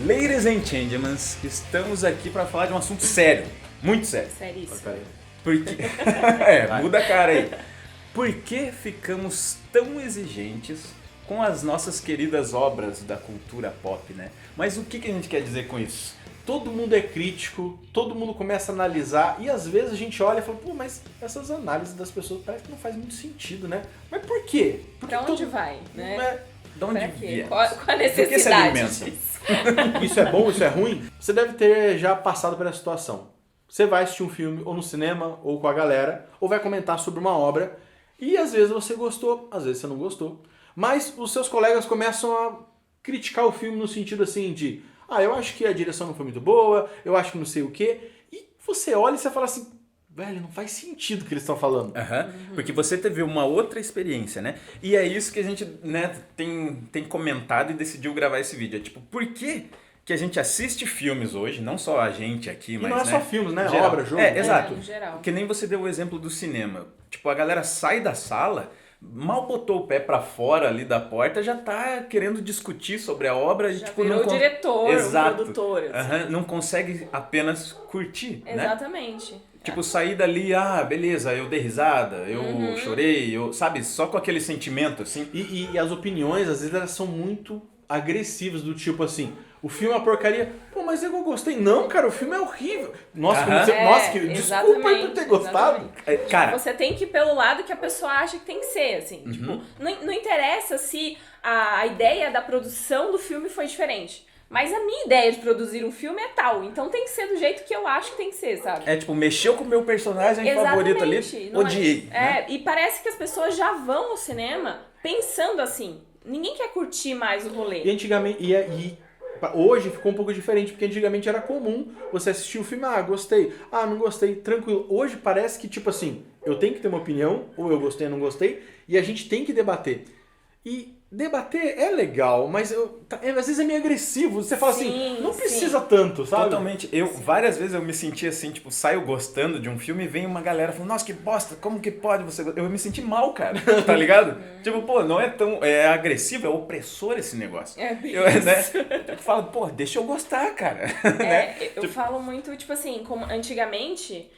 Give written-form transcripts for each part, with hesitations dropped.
Ladies and gentlemen, estamos aqui para falar de um assunto sério, muito sério. Seríssimo. Porque... muda a cara aí. Por que ficamos tão exigentes com as nossas queridas obras da cultura pop, né? Mas o que a gente quer dizer com isso? Todo mundo é crítico, todo mundo começa a analisar e às vezes a gente olha e fala, pô, mas essas análises das pessoas parece que não faz muito sentido, né? Mas por quê? Porque Pra onde vai, né? Não é... De onde Pra quê? viemos? Qual a Por que se necessidade alimenta? disso? Isso é bom, isso é ruim? Você deve ter já passado por essa situação. Você vai assistir um filme ou no cinema ou com a galera, ou vai comentar sobre uma obra e às vezes você gostou, às vezes você não gostou. Mas os seus colegas começam a criticar o filme no sentido assim de eu acho que a direção não foi muito boa, eu acho que não sei o quê. E você olha e você fala assim, velho, não faz sentido o que eles estão falando. Porque você teve uma outra experiência, né? E é isso que a gente, né, tem comentado e decidiu gravar esse vídeo. É tipo, por que a gente assiste filmes hoje, não só a gente aqui, E mas não é né, só filmes, né? geral. Obra, jogo. Exato. Em geral. Que nem você deu o exemplo do cinema. Tipo, a galera sai da sala, mal botou o pé pra fora ali da porta, já tá querendo discutir sobre a obra e Já tipo virou não o diretor, Exato. o produtor. Assim. Não consegue apenas curtir, né? Exatamente. Tipo, sair dali, beleza, eu dei risada, eu chorei, sabe, só com aquele sentimento, assim. E as opiniões, às vezes, elas são muito agressivas, do tipo assim, o filme é uma porcaria, pô, mas eu gostei. Não, cara, o filme é horrível. Nossa, desculpa aí por ter gostado. Cara, Você tem que ir pelo lado que a pessoa acha que tem que ser, assim. Tipo, não interessa se a ideia da produção do filme foi diferente. Mas a minha ideia de produzir um filme é tal, então tem que ser do jeito que eu acho que tem que ser, sabe? tipo, mexeu com o meu personagem favorito ali, Não odiei. né? E parece que as pessoas já vão ao cinema pensando assim. Ninguém quer curtir mais o rolê. E antigamente, hoje ficou um pouco diferente, porque antigamente era comum você assistir o filme, gostei, não gostei, tranquilo. Hoje parece que, tipo assim, eu tenho que ter uma opinião, ou eu gostei ou não gostei, e a gente tem que debater. E debater é legal, mas às vezes é meio agressivo. Você fala assim, não precisa tanto, sabe? Totalmente. Várias vezes eu me senti assim, tipo, saio gostando de um filme e vem uma galera falando, nossa, que bosta, como que pode você gostar? Eu me senti mal, cara, tá ligado? Tipo, pô, não é tão agressivo, é opressor esse negócio. Eu falo, pô, deixa eu gostar, cara. Eu falo muito, tipo assim, como antigamente...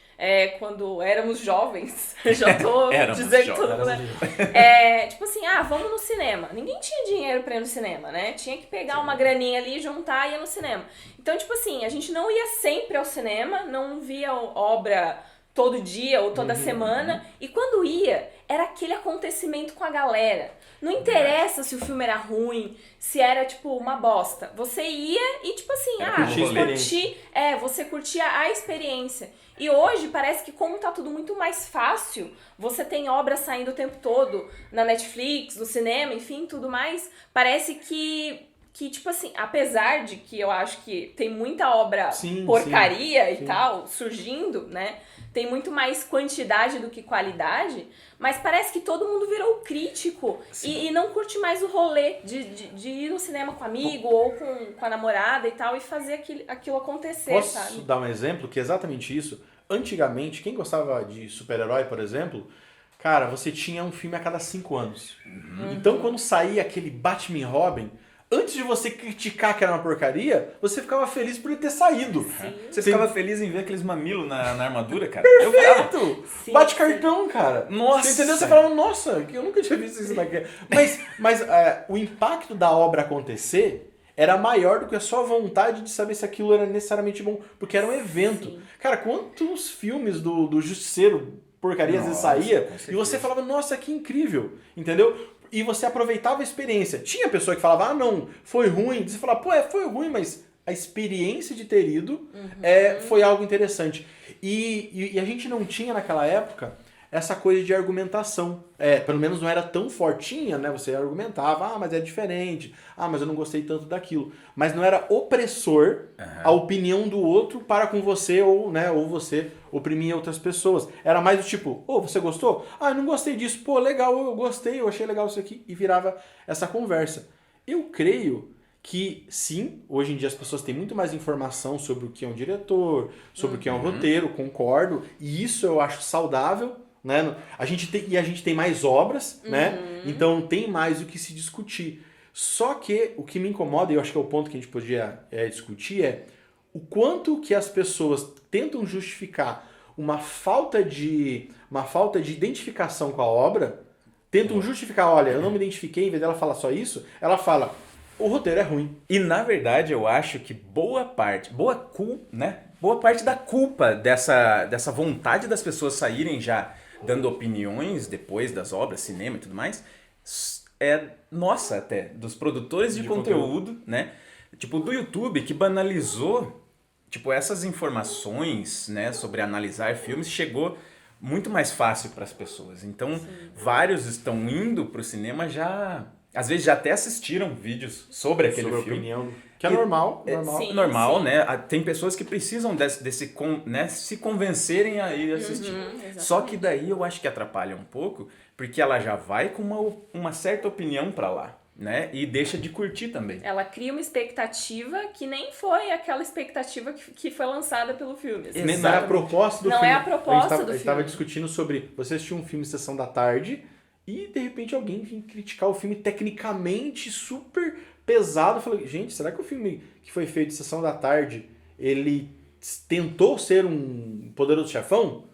quando éramos jovens, já tô dizendo tudo, né? Tipo assim, vamos no cinema. Ninguém tinha dinheiro pra ir no cinema, né? Tinha que pegar uma graninha ali, juntar e ir no cinema. Então, tipo assim, a gente não ia sempre ao cinema, não via obra todo dia ou toda semana. E quando ia, era aquele acontecimento com a galera. Não interessa se o filme era ruim, se era, tipo, uma bosta. Você ia e, tipo assim, você curtia a experiência. E hoje parece que como tá tudo muito mais fácil, você tem obras saindo o tempo todo na Netflix, no cinema, enfim, tudo mais. Parece que tipo assim, apesar de que eu acho que tem muita obra porcaria e tal surgindo, né? Tem muito mais quantidade do que qualidade, mas parece que todo mundo virou crítico e não curte mais o rolê de ir no cinema com amigo ou com a namorada e tal e fazer aquilo acontecer, sabe? Posso dar um exemplo que é exatamente isso? Antigamente, quem gostava de super-herói, por exemplo, cara, você tinha um filme a cada 5 anos. Então, quando saía aquele Batman e Robin, antes de você criticar que era uma porcaria, você ficava feliz por ele ter saído. Você ficava feliz em ver aqueles mamilos na armadura, cara? Perfeito! Bate sim. cartão, cara. Nossa! Você entendeu? Você falava, nossa, eu nunca tinha visto isso daqui. Mas o impacto da obra acontecer era maior do que a sua vontade de saber se aquilo era necessariamente bom, porque era um evento. Sim. Cara, quantos filmes do Justiceiro porcaria às vezes saía e você falava, nossa, que incrível, entendeu? E você aproveitava a experiência. Tinha pessoa que falava, não, foi ruim. Você falava, foi ruim, mas a experiência de ter ido foi algo interessante. E a gente não tinha naquela época essa coisa de argumentação. Pelo menos não era tão fortinha, né? Você argumentava, mas é diferente. Mas eu não gostei tanto daquilo. Mas não era opressor a opinião do outro para com você ou você oprimir outras pessoas. Era mais do tipo, você gostou? Eu não gostei disso. Pô, legal, eu gostei, eu achei legal isso aqui. E virava essa conversa. Eu creio que sim, hoje em dia as pessoas têm muito mais informação sobre o que é um diretor, sobre o que é um roteiro, concordo. E isso eu acho saudável. Né? A gente tem mais obras, né? Então tem mais o que se discutir. Só que o que me incomoda, e eu acho que é o ponto que a gente podia discutir, é o quanto que as pessoas tentam justificar uma falta de identificação com a obra, tentam justificar, olha, eu não me identifiquei, em vez dela falar só isso, ela fala, o roteiro é ruim. E na verdade eu acho que boa parte da culpa dessa vontade das pessoas saírem já dando opiniões depois das obras, cinema e tudo mais, é nossa até, dos produtores de conteúdo, né? Tipo, do YouTube, que banalizou, tipo, essas informações, né, sobre analisar filmes, chegou muito mais fácil para as pessoas. Então, vários estão indo pro cinema já, às vezes já até assistiram vídeos sobre aquele filme. Opinião, que é normal. Normal, né? Tem pessoas que precisam né, se convencerem a ir assistir. Só que daí eu acho que atrapalha um pouco, porque ela já vai com uma certa opinião para lá, né? E deixa de curtir também. Ela cria uma expectativa que nem foi aquela expectativa que foi lançada pelo filme. Assim. Não é a proposta do filme. Não é a proposta do filme. A gente estava discutindo sobre você assistir um filme Sessão da Tarde e de repente alguém vem criticar o filme tecnicamente super pesado. Eu falei, gente, será que o filme que foi feito Sessão da Tarde, ele tentou ser um Poderoso Chefão?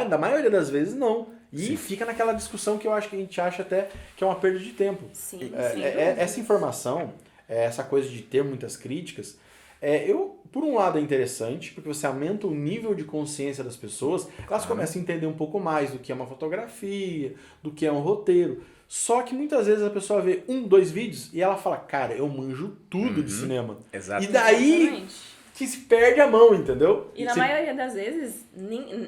Da maioria das vezes, não. E fica naquela discussão que eu acho que a gente acha até que é uma perda de tempo. Essa informação, essa coisa de ter muitas críticas, por um lado é interessante, porque você aumenta o nível de consciência das pessoas, elas começam a entender um pouco mais do que é uma fotografia, do que é um roteiro. Só que muitas vezes a pessoa vê 2 vídeos e ela fala, cara, eu manjo tudo de cinema. Exato. E daí que se perde a mão, entendeu? E na maioria das vezes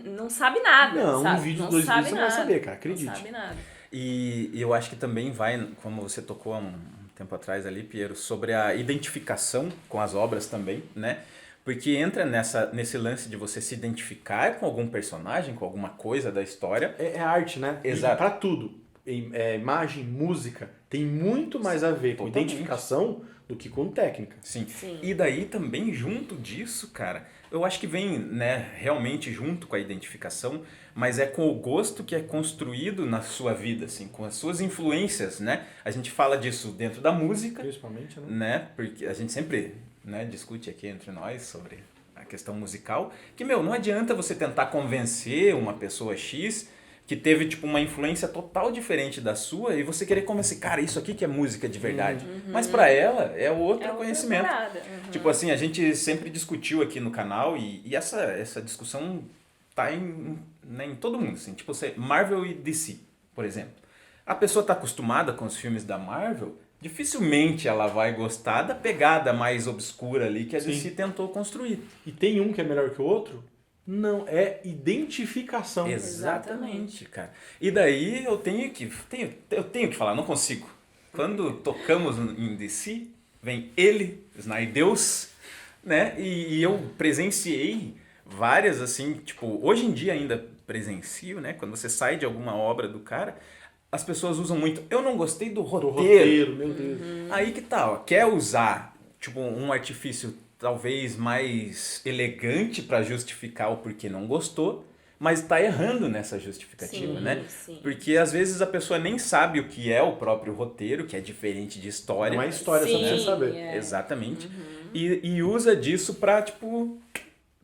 não sabe nada. Não, sabe? Um vídeo, 2 vídeos você não vai saber, cara, acredite. Não sabe nada. E eu acho que também vai, como você tocou há um tempo atrás ali, Piero, sobre a identificação com as obras também, né? Porque entra nesse lance de você se identificar com algum personagem, com alguma coisa da história. É arte, né? Exato. Pra tudo. Imagem, música, tem muito mais a ver com identificação do que com técnica. Sim. E daí também junto disso, cara, eu acho que vem, né, realmente junto com a identificação, mas é com o gosto que é construído na sua vida, assim, com as suas influências, né? A gente fala disso dentro da música, principalmente, né? Porque a gente sempre, né, discute aqui entre nós sobre a questão musical, que, não adianta você tentar convencer uma pessoa X que teve, tipo, uma influência total diferente da sua e você querer convencer, cara, isso aqui que é música de verdade. Mas pra ela é outro conhecimento. Tipo assim, a gente sempre discutiu aqui no canal e essa discussão tá em todo mundo, assim. Tipo, Marvel e DC, por exemplo. A pessoa tá acostumada com os filmes da Marvel, dificilmente ela vai gostar da pegada mais obscura ali que a DC tentou construir. E tem um que é melhor que o outro? Não, é identificação. Exatamente, cara. E daí eu tenho que falar, não consigo. Quando tocamos em DC, vem ele, Snydeus, né? E eu presenciei várias, assim, tipo, hoje em dia ainda presencio, né? Quando você sai de alguma obra do cara, as pessoas usam muito, eu não gostei do roteiro. Meu Deus. Aí que tal, quer usar, tipo, um artifício talvez mais elegante para justificar o porquê não gostou, mas está errando nessa justificativa, né? Sim. Porque às vezes a pessoa nem sabe o que é o próprio roteiro, que é diferente de história. Não é história, só pra você saber. Exatamente. E usa disso para, tipo,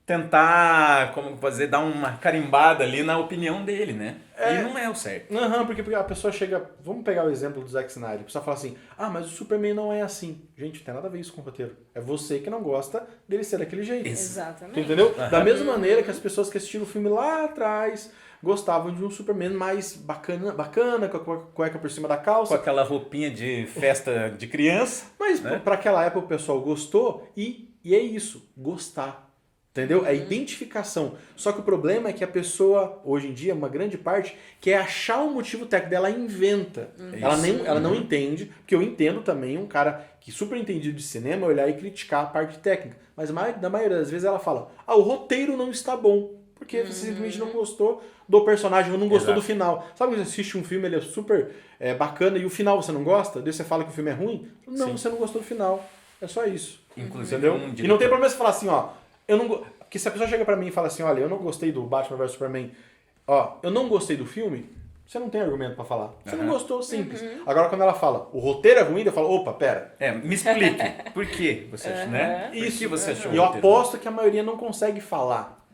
tentar, como fazer, dar uma carimbada ali na opinião dele, né? E não é o certo. Porque a pessoa chega... Vamos pegar o exemplo do Zack Snyder. A pessoa fala assim, mas o Superman não é assim. Gente, não tem nada a ver isso com o roteiro. É você que não gosta dele ser daquele jeito. Exatamente. Entendeu? Da mesma maneira que as pessoas que assistiram o filme lá atrás gostavam de um Superman mais bacana, com a cueca por cima da calça. Com aquela roupinha de festa de criança. Mas para aquela época o pessoal gostou e é isso, gostar. Entendeu? É identificação. Só que o problema é que a pessoa, hoje em dia, uma grande parte, quer achar um motivo técnico dela, inventa. Ela não entende, porque eu entendo também um cara que super entendido de cinema olhar e criticar a parte técnica. Mas na maioria das vezes ela fala, o roteiro não está bom. Porque você simplesmente não gostou do personagem, ou não gostou do final. Sabe quando você assiste um filme, ele é super bacana, e o final você não gosta? Daí você fala que o filme é ruim? Não, você não gostou do final. É só isso. Inclusive, entendeu? E não tem problema você falar assim, porque se a pessoa chega pra mim e fala assim, olha, eu não gostei do Batman vs Superman, eu não gostei do filme, você não tem argumento pra falar. Você não gostou, simples. Agora, quando ela fala, o roteiro é ruim, eu falo, opa, pera. Me explique. Por que você achou, né? Isso. Por que você achou? E eu aposto que a maioria não consegue falar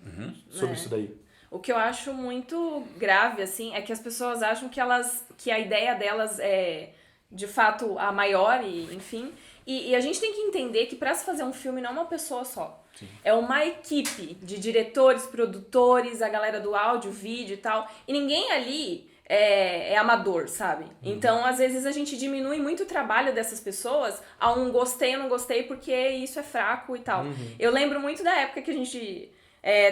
sobre isso daí. O que eu acho muito grave, assim, é que as pessoas acham que a ideia delas é, de fato, a maior, e enfim. E a gente tem que entender que pra se fazer um filme não é uma pessoa só. Sim. É uma equipe de diretores, produtores, a galera do áudio, vídeo e tal. E ninguém ali é amador, sabe? Então, às vezes, a gente diminui muito o trabalho dessas pessoas a um gostei ou não gostei porque isso é fraco e tal. Eu lembro muito da época que a gente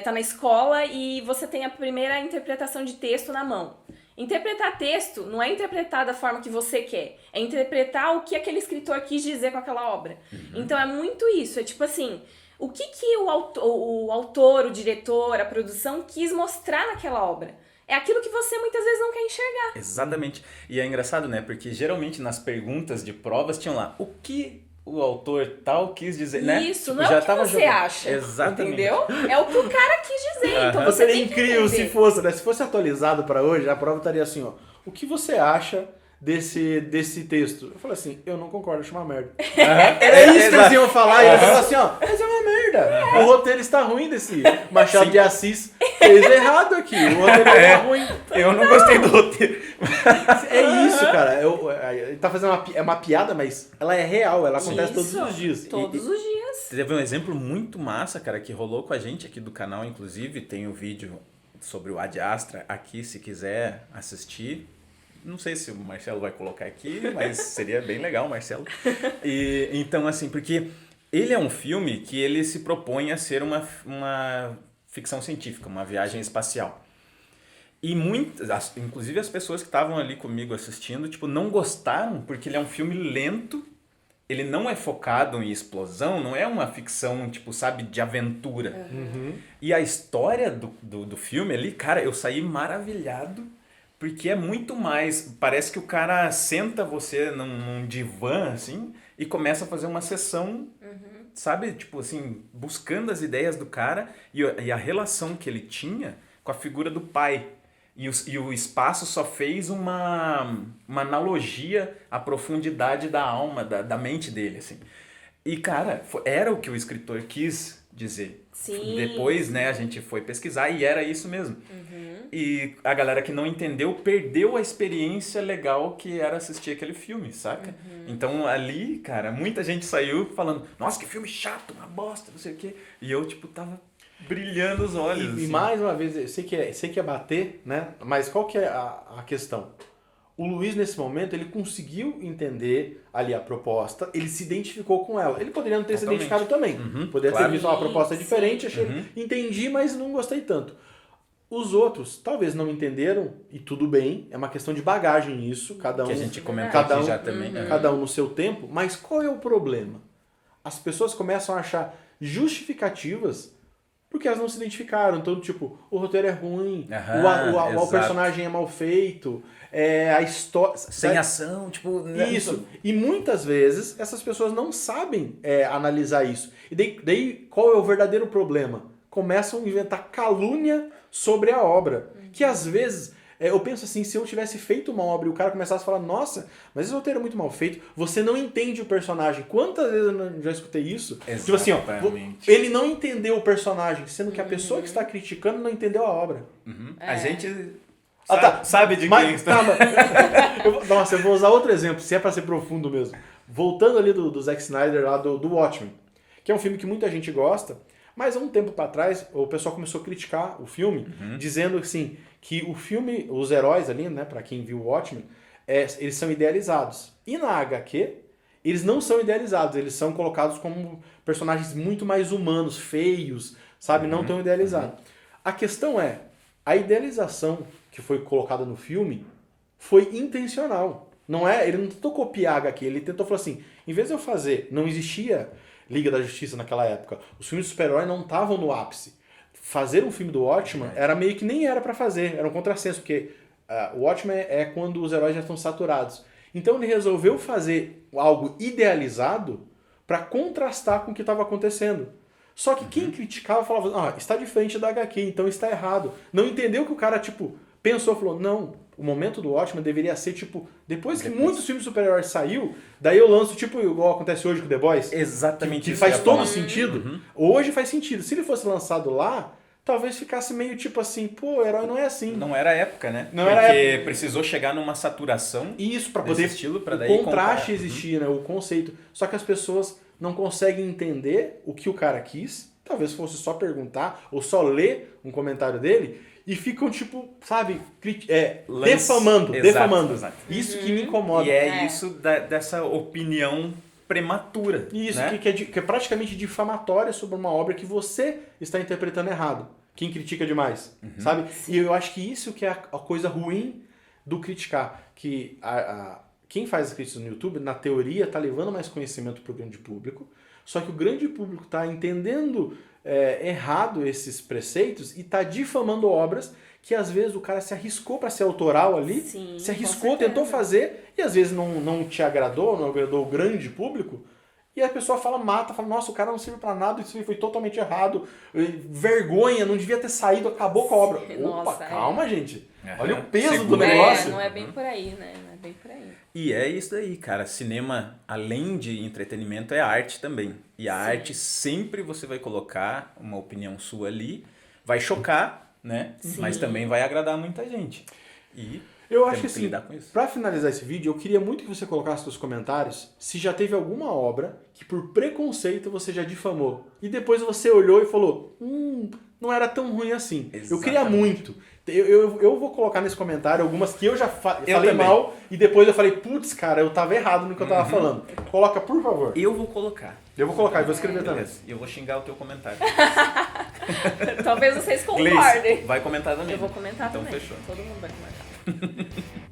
tá na escola e você tem a primeira interpretação de texto na mão. Interpretar texto não é interpretar da forma que você quer, é interpretar o que aquele escritor quis dizer com aquela obra. Então é muito isso, é tipo assim, o que o autor, o diretor, a produção quis mostrar naquela obra. É aquilo que você muitas vezes não quer enxergar. Exatamente. E é engraçado, né? Porque geralmente nas perguntas de provas tinham lá, o que o autor tal quis dizer, né? Isso, tipo, não é o que você acha, exatamente. Entendeu? É o que o cara quis dizer, então você seria tem que incrível entender. se fosse, né? Se fosse atualizado pra hoje, a prova estaria assim, ó. O que você acha desse texto? Eu falei assim, eu não concordo, acho uma merda. Era isso que eles iam falar, e eles falaram assim, ó, mas é uma merda. O roteiro está ruim desse Machado de Assis. Fez errado aqui, o roteiro tá ruim. Eu não gostei do roteiro. É isso, cara. Ele tá fazendo uma piada, mas ela é real, ela acontece todos os dias. Todos os dias. Teve um exemplo muito massa, cara, que rolou com a gente aqui do canal, inclusive, tem o vídeo sobre o Ad Astra aqui, se quiser assistir. Não sei se o Marcelo vai colocar aqui, mas seria bem legal, Marcelo. E, então, assim, porque ele é um filme que ele se propõe a ser uma ficção científica, uma viagem espacial. E muitas, inclusive as pessoas que estavam ali comigo assistindo, tipo, não gostaram porque ele é um filme lento, ele não é focado em explosão, não é uma ficção, tipo, sabe, de aventura. E a história do filme ali, cara, eu saí maravilhado. Porque é muito mais... Parece que o cara senta você num divã, assim, e começa a fazer uma sessão, sabe? Tipo assim, buscando as ideias do cara e a relação que ele tinha com a figura do pai. E o espaço só fez uma analogia à profundidade da alma, da mente dele, assim. E, cara, era o que o escritor quis dizer. Sim. Depois, né, a gente foi pesquisar e era isso mesmo. E a galera que não entendeu perdeu a experiência legal que era assistir aquele filme, saca? Então ali, cara, muita gente saiu falando, nossa, que filme chato, uma bosta, não sei o quê. E eu, tipo, tava brilhando os olhos. E assim. mais uma vez, eu sei que é bater, né? Mas qual que é a questão? O Luiz, nesse momento, ele conseguiu entender ali a proposta, ele se identificou com ela. Ele poderia não ter se identificado também. Poderia ter visto uma proposta diferente, entendi, mas não gostei tanto. Os outros talvez não entenderam, e tudo bem, é uma questão de bagagem isso, cada um... Que a gente comentou aqui já também. Cada um no seu tempo, mas qual é o problema? As pessoas começam a achar justificativas porque elas não se identificaram. Então, tipo, o roteiro é ruim, o personagem é mal feito, a história... Sem ação, tipo... Isso. E muitas vezes essas pessoas não sabem analisar isso. E daí qual é o verdadeiro problema? Começam a inventar calúnia sobre a obra. Que às vezes, eu penso assim, se eu tivesse feito uma obra e o cara começasse a falar, nossa, mas esse roteiro é muito mal feito, você não entende o personagem. Quantas vezes eu já escutei isso? Exatamente. Tipo assim, ó, ele não entendeu o personagem, sendo que a pessoa que está criticando não entendeu a obra. A gente sabe de quem está... Nossa, eu vou usar outro exemplo, se é pra ser profundo mesmo. Voltando ali do Zack Snyder, lá do Watchmen, que é um filme que muita gente gosta, mas há um tempo para trás, o pessoal começou a criticar o filme, dizendo assim, que o filme, os heróis ali, né, para quem viu o Watchmen, eles são idealizados. E na HQ, eles não são idealizados, eles são colocados como personagens muito mais humanos, feios, sabe, não tão idealizados. A questão é, a idealização que foi colocada no filme foi intencional. Ele não tentou copiar a HQ, ele tentou falar assim, em vez de eu fazer, não existia Liga da Justiça naquela época. Os filmes de super-herói não estavam no ápice. Fazer um filme do Watchmen era meio que nem era pra fazer, era um contrassenso, porque o Watchmen é quando os heróis já estão saturados. Então ele resolveu fazer algo idealizado pra contrastar com o que estava acontecendo. Só que quem criticava falava, está diferente da HQ, então está errado. Não entendeu que o cara, tipo, pensou, falou, não, o momento do Watchmen deveria ser, tipo, depois que muitos filmes de super-heróis saiu, daí eu lanço, tipo, igual acontece hoje com The Boys. Exatamente que isso. faz todo sentido. Hoje faz sentido. Se ele fosse lançado lá, talvez ficasse meio tipo assim, pô, o herói não é assim. Não era a época, né? Não Porque era a época. precisou chegar numa saturação Isso, pra desse poder estilo, pra o daí contraste comparar. existir, né? O conceito. Só que as pessoas não conseguem entender o que o cara quis. Talvez fosse só perguntar ou só ler um comentário dele e ficam, tipo, sabe, defamando. Exato. Isso que me incomoda. E é isso dessa opinião prematura. Isso, né? que é praticamente difamatória sobre uma obra que você está interpretando errado. Quem critica demais, sabe? E eu acho que isso que é a coisa ruim do criticar. Que quem faz as críticas no YouTube, na teoria, está levando mais conhecimento para o grande público, só que o grande público está entendendo errado esses preceitos e está difamando obras que às vezes o cara se arriscou para ser autoral ali, Sim, se arriscou, tentou fazer e às vezes não te agradou, não agradou o grande público. E a pessoa fala, nossa, o cara não serve pra nada, isso foi totalmente errado. Vergonha, não devia ter saído, acabou com a obra. Nossa, opa, calma, gente. Uhum. Olha o peso Segura. do negócio. Não é bem por aí, né? Não é bem por aí. E é isso aí, cara. Cinema, além de entretenimento, é arte também. E a arte sempre você vai colocar uma opinião sua ali, vai chocar, né? Sim. Mas também vai agradar muita gente. E Eu acho que temos assim, lidar com isso. pra finalizar esse vídeo, eu queria muito que você colocasse nos comentários se já teve alguma obra que por preconceito você já difamou. E depois você olhou e falou, não era tão ruim assim. Exatamente. Eu queria muito. Eu vou colocar nesse comentário algumas que eu já falei também. mal e depois eu falei, putz, cara, eu tava errado no que eu tava falando. Coloca, por favor. Eu vou colocar. Eu vou colocar e vou escrever também. Beleza. E eu vou xingar o teu comentário. Talvez vocês Gleice, concordem. vai comentar também. Eu vou comentar então, também. Fechou. Todo mundo vai comentar.